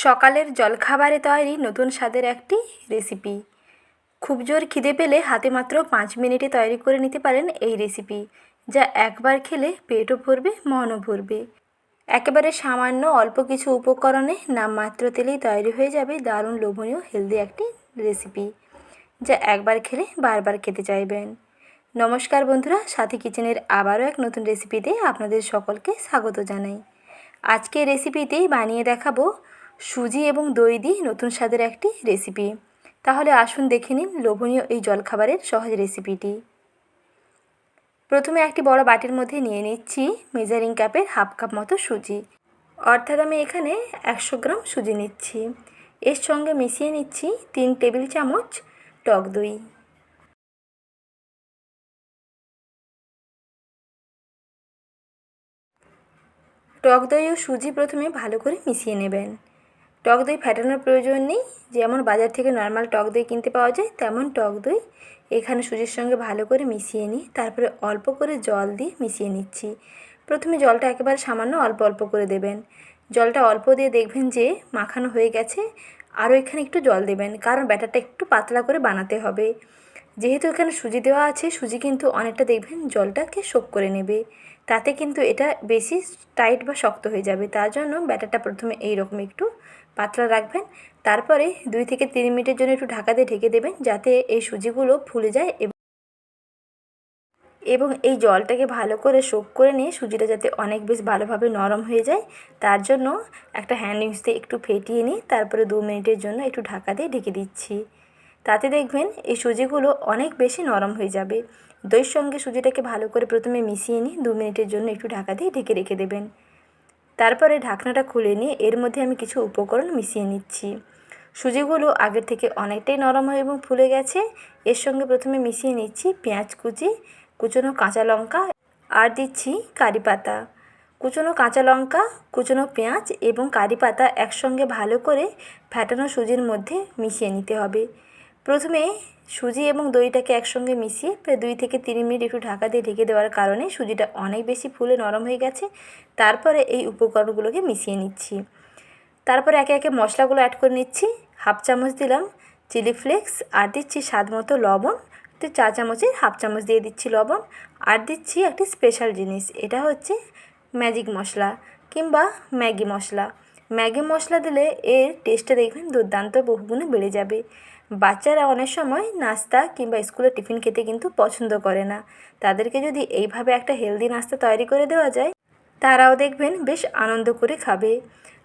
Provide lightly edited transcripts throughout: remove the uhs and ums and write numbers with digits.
সকালের জলখাবারে তৈরি নতুন স্বাদের একটি রেসিপি। খুব জোর খিদে পেলে হাতে মাত্র ৫ মিনিটে তৈরি করে নিতে পারেন এই রেসিপি, যা একবার খেলে পেটও ভরবে, মনও ভরবে। একেবারে সামান্য অল্প কিছু উপকরণে নামমাত্র তেলেই তৈরি হয়ে যাবে দারুণ লোভনীয় হেলদি একটি রেসিপি, যা একবার খেলে বারবার খেতে চাইবেন। নমস্কার বন্ধুরা, সাথী কিচেনের আবারও এক নতুন রেসিপিতে আপনাদের সকলকে স্বাগত জানাই। আজকে রেসিপিতেই বানিয়ে দেখাবো সুজি এবং দই দিয়ে নতুন স্বাদের একটি রেসিপি। তাহলে আসুন দেখে নিন লোভনীয় এই জলখাবারের সহজ রেসিপিটি। প্রথমে একটি বড় বাটির মধ্যে নিয়ে নিচ্ছি মেজারিং কাপের হাফ কাপ মতো সুজি, অর্থাৎ আমি এখানে 100 গ্রাম সুজি নিচ্ছি। এর সঙ্গে মিশিয়ে নিচ্ছি 3 টেবিল চামচ টক দই। টক দই ও সুজি প্রথমে ভালো করে মিশিয়ে নেবেন। টক দই ফেটানোর প্রয়োজন নেই, যেমন বাজার থেকে নর্মাল টক দই কিনতে পাওয়া যায় তেমন টক দই এখানে সুজির সঙ্গে ভালো করে মিশিয়ে নিই। তারপরে অল্প করে জল দিয়ে মিশিয়ে নিচ্ছি। প্রথমে জলটা একেবারে সামান্য অল্প অল্প করে দেবেন। জলটা অল্প দিয়ে দেখবেন যে মাখানো হয়ে গেছে, আরও এখানে একটু জল দেবেন, কারণ ব্যাটারটা একটু পাতলা করে বানাতে হবে। যেহেতু এখানে সুজি দেওয়া আছে, সুজি কিন্তু অনেকটা দেখবেন জলটাকে সোক করে নেবে, তাতে কিন্তু এটা বেশি টাইট বা শক্ত হয়ে যাবে। তার জন্য ব্যাটারটা প্রথমে এইরকম একটু পাতলা রাখবেন। তারপরে 2 থেকে 3 মিনিটের জন্য একটু ঢাকা দিয়ে ঢেকে দেবেন, যাতে এই সুজিগুলো ফুলে যায় এবং এই জলটাকে ভালো করে সোক করে নিয়ে সুজিটা যাতে অনেক বেশ ভালোভাবে নরম হয়ে যায়, তার জন্য একটা হ্যান্ড উইক্স দিয়ে একটু ফেটিয়ে নিই। তারপরে 2 মিনিটের জন্য একটু ঢাকা দিয়ে ঢেকে দিচ্ছি। তাতে দেখবেন এই সুজিগুলো অনেক বেশি নরম হয়ে যাবে। দইয়ের সঙ্গে সুজিটাকে ভালো করে প্রথমে মিশিয়ে নিয়ে 2 মিনিটের জন্য একটু ঢাকা দিয়ে ঢেকে রেখে দেবেন। তারপরে ঢাকনাটা খুলে নিয়ে এর মধ্যে আমি কিছু উপকরণ মিশিয়ে নিচ্ছি। সুজিগুলো আগের থেকে অনেকটাই নরম হয় এবং ফুলে গেছে। এর সঙ্গে প্রথমে মিশিয়ে নিচ্ছি পেঁয়াজ কুচি, কুচনো কাঁচা লঙ্কা, আর দিচ্ছি কারি পাতা। কুচনো কাঁচা লঙ্কা, কুচনো পেঁয়াজ এবং কারি পাতা একসঙ্গে ভালো করে ফেটানো সুজির মধ্যে মিশিয়ে নিতে হবে। প্রথমে সুজি এবং দইটাকে একসঙ্গে মিশিয়ে প্রায় 2 থেকে 3 মিনিট একটু ঢাকা দিয়ে ঢেকে দেওয়ার কারণে সুজিটা অনেক বেশি ফুলে নরম হয়ে গেছে। তারপরে এই উপকরণগুলোকে মিশিয়ে নিচ্ছি। তারপরে একে একে মশলাগুলো অ্যাড করে নিচ্ছি। হাফ চামচ দিলাম চিলি ফ্লেক্স, আর দিচ্ছি স্বাদ মতো লবণ, 4 চামচের হাফ চামচ দিয়ে দিচ্ছি লবণ, আর দিচ্ছি একটি স্পেশাল জিনিস, এটা হচ্ছে ম্যাজিক মশলা কিংবা ম্যাগি মশলা। ম্যাগি মশলা দিলে এর টেস্টটা দেখবেন দুর্দান্ত বহুগুণে বেড়ে যাবে। বাচ্চারা অনেক সময় নাস্তা কিংবা স্কুলে টিফিন খেতে কিন্তু পছন্দ করে না, তাদেরকে যদি এইভাবে একটা হেলদি নাস্তা তৈরি করে দেওয়া যায়, তারাও দেখবেন বেশ আনন্দ করে খাবে।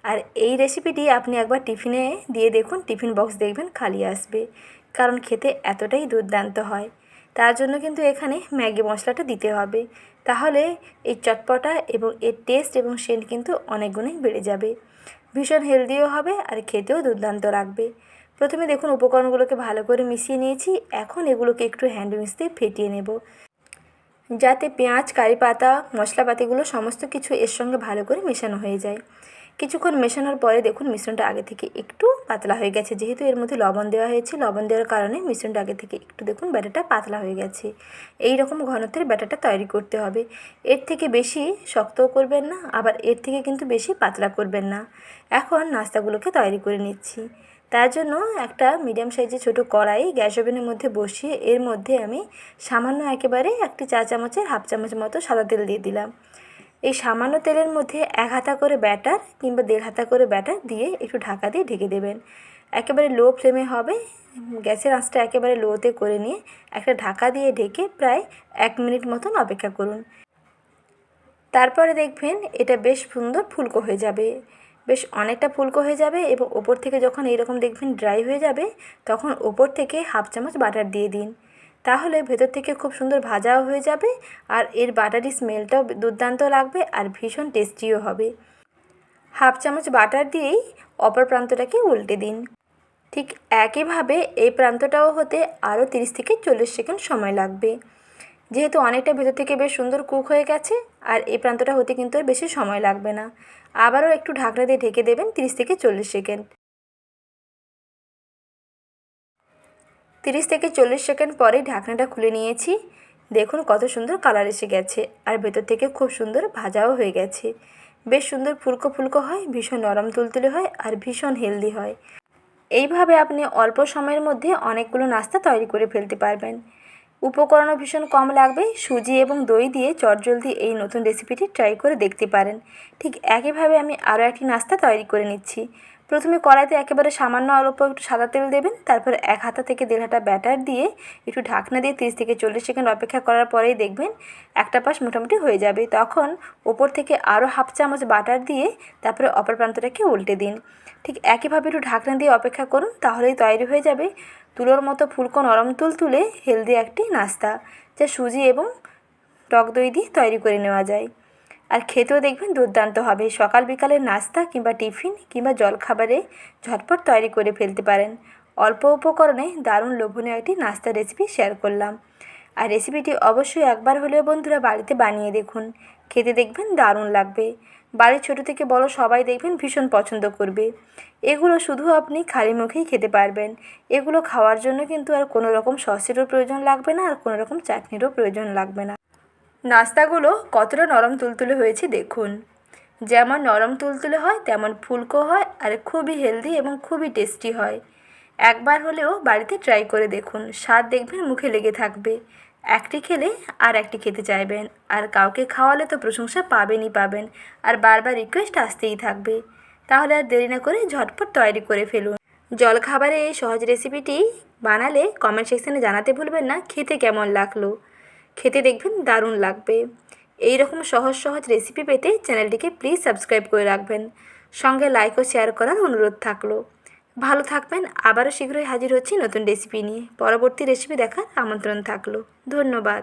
আর এই রেসিপিটি আপনি একবার টিফিনে দিয়ে দেখুন, টিফিন বক্স দেখবেন খালি আসবে, কারণ খেতে এতটাই দুর্দান্ত হয়। তার জন্য কিন্তু এখানে ম্যাগি মশলাটা দিতে হবে, তাহলে এই চটপটা এবং এর টেস্ট এবং সেন্ট কিন্তু অনেক গুণেই বেড়ে যাবে। ভীষণ হেলদিও হবে আর খেতেও দুর্দান্ত লাগবে। প্রথমে দেখুন উপকরণগুলোকে ভালো করে মিশিয়ে নিয়েছি। এখন এগুলোকে একটু হ্যান্ড উইক্স দিয়ে ফেটিয়ে নেব, যাতে পেঁয়াজ, কারি পাতা, মশলাপাতিগুলো সমস্ত কিছু এর সঙ্গে ভালো করে মেশানো হয়ে যায়। কিছুক্ষণ মেশানোর পরে দেখুন মিশ্রণটা আগে থেকে একটু পাতলা হয়ে গেছে। যেহেতু এর মধ্যে লবণ দেওয়া হয়েছে, লবণ দেওয়ার কারণে মিশ্রণটা আগে থেকে একটু দেখুন ব্যাটারটা পাতলা হয়ে গেছে। এই রকম ঘনত্বের ব্যাটারটা তৈরি করতে হবে। এর থেকে বেশি শক্তও করবেন না, আবার এর থেকে কিন্তু বেশি পাতলা করবেন না। এখন নাস্তাগুলোকে তৈরি করে নিচ্ছি। তার জন্য একটা মিডিয়াম সাইজের ছোটো কড়াই গ্যাস ওভেনের মধ্যে বসিয়ে এর মধ্যে আমি সামান্য একেবারে একটি 4 চামচের হাফ চামচ মতো সাদা তেল দিয়ে দিলাম। এই সামান্য তেলের মধ্যে 1 হাতা করে ব্যাটার কিংবা 1.5 হাতা করে ব্যাটার দিয়ে একটু ঢাকা দিয়ে ঢেকে দেবেন। একেবারে লো ফ্লেমে হবে, গ্যাসের আঁচটা একেবারে লোতে করে নিয়ে একটা ঢাকা দিয়ে ঢেকে প্রায় 1 মিনিট মতন অপেক্ষা করুন। তারপরে দেখবেন এটা বেশ সুন্দর ফুলকো হয়ে যাবে, বেশ অনেকটা ফুলকো হয়ে যাবে এবং ওপর থেকে যখন এইরকম দেখবেন ড্রাই হয়ে যাবে, তখন ওপর থেকে হাফ চামচ বাটার দিয়ে দিন। তাহলে ভেতর থেকে খুব সুন্দর ভাজাও হয়ে যাবে, আর এর বাটারি স্মেলটাও দুর্দান্ত লাগবে আর ভীষণ টেস্টিও হবে। হাফ চামচ বাটার দিয়েই অপর প্রান্তটাকে উল্টে দিন। ঠিক একইভাবে এই প্রান্তটাও হতে আরও 30 থেকে 40 সেকেন্ড সময় লাগবে। যেহেতু অনেকটা ভেতর থেকে বেশ সুন্দর কুক হয়ে গেছে, আর এই প্রান্তটা হতে কিন্তু আর বেশি সময় লাগবে না। আবারও একটু ঢাকনা দিয়ে ঢেকে দেবেন 30 থেকে 40 সেকেন্ড। 30 থেকে 40 সেকেন্ড পরে ঢাকনাটা খুলে নিয়েছি। দেখুন কত সুন্দর কালার এসে গেছে, আর ভেতর থেকে খুব সুন্দর ভাজাও হয়ে গেছে। বেশ সুন্দর ফুলকো ফুলকো হয়, ভীষণ নরম তুলতুলে হয় আর ভীষণ হেলদি হয়। এইভাবে আপনি অল্প সময়ের মধ্যে অনেকগুলো নাস্তা তৈরি করে ফেলতে পারবেন। উপকরণও ভীষণ কম লাগবে। সুজি এবং দই দিয়ে চটজলদি এই নতুন রেসিপিটি ট্রাই করে দেখতে পারেন। ঠিক একইভাবে আমি আরও একটি নাস্তা তৈরি করে নিচ্ছি। প্রথমে কড়াইতে একেবারে সামান্য অল্প একটু সাদা তেল দেবেন, তারপর 1 হাতা থেকে 1.5 হাতা ব্যাটার দিয়ে একটু ঢাকনা দিয়ে 30 থেকে 40 সেকেন্ড অপেক্ষা করার পরেই দেখবেন একটা পাশ মোটামুটি হয়ে যাবে। তখন ওপর থেকে আরও হাফ চামচ বাটার দিয়ে তারপরে অপর প্রান্তটাকে উল্টে দিন। ঠিক একইভাবে একটু ঢাকনা দিয়ে অপেক্ষা করুন, তাহলেই তৈরি হয়ে যাবে তুলোর মতো ফুলকো নরম তুলতুলে হেলদি একটি নাস্তা, যা সুজি এবং টক দই দিয়ে তৈরি করে নেওয়া যায়। আর খেতেও দেখবেন দুর্দান্ত হবে। সকাল বিকালের নাস্তা কিংবা টিফিন কিংবা জলখাবারে ঝটপট তৈরি করে ফেলতে পারেন। অল্প উপকরণে দারুণ লোভনীয় একটি নাস্তার রেসিপি শেয়ার করলাম। আর রেসিপিটি অবশ্যই একবার হলেও বন্ধুরা বাড়িতে বানিয়ে দেখুন, খেতে দেখবেন দারুণ লাগবে। বাড়ির ছোটো থেকে বড় সবাই দেখবেন ভীষণ পছন্দ করবে। এগুলো শুধু আপনি খালি মুখেই খেতে পারবেন। এগুলো খাওয়ার জন্য কিন্তু আর কোনো রকম সসেরও প্রয়োজন লাগবে না, আর কোনো রকম চাটনিরও প্রয়োজন লাগবে না। নাস্তাগুলো কতটা নরম তুলতুলে হয়েছে দেখুন। যেমন নরম তুলতুলে হয় তেমন ফুলকো হয় আর খুবই হেলদি এবং খুবই টেস্টি হয়। একবার হলেও বাড়িতে ট্রাই করে দেখুন, স্বাদ দেখবেন মুখে লেগে থাকবে। একটি খেলে আর একটি খেতে চাইবেন, আর কাউকে খাওয়ালে তো প্রশংসা পাবেনই পাবেন, আর বারবার রিকোয়েস্ট আসতেই থাকবে। তাহলে আর দেরি না করে ঝটপট তৈরি করে ফেলুন। জলখাবারে এই সহজ রেসিপিটি বানালে কমেন্ট সেকশানে জানাতে ভুলবেন না খেতে কেমন লাগলো। খেতে দেখবেন দারুণ লাগবে। এই রকম সহজ সহজ রেসিপি পেতে চ্যানেলটিকে প্লিজ সাবস্ক্রাইব করে রাখবেন। সঙ্গে লাইক ও শেয়ার করার অনুরোধ থাকলো। ভালো থাকবেন। আবারও শীঘ্রই হাজির হচ্ছি নতুন রেসিপি নিয়ে। পরবর্তী রেসিপি দেখার আমন্ত্রণ থাকলো। ধন্যবাদ।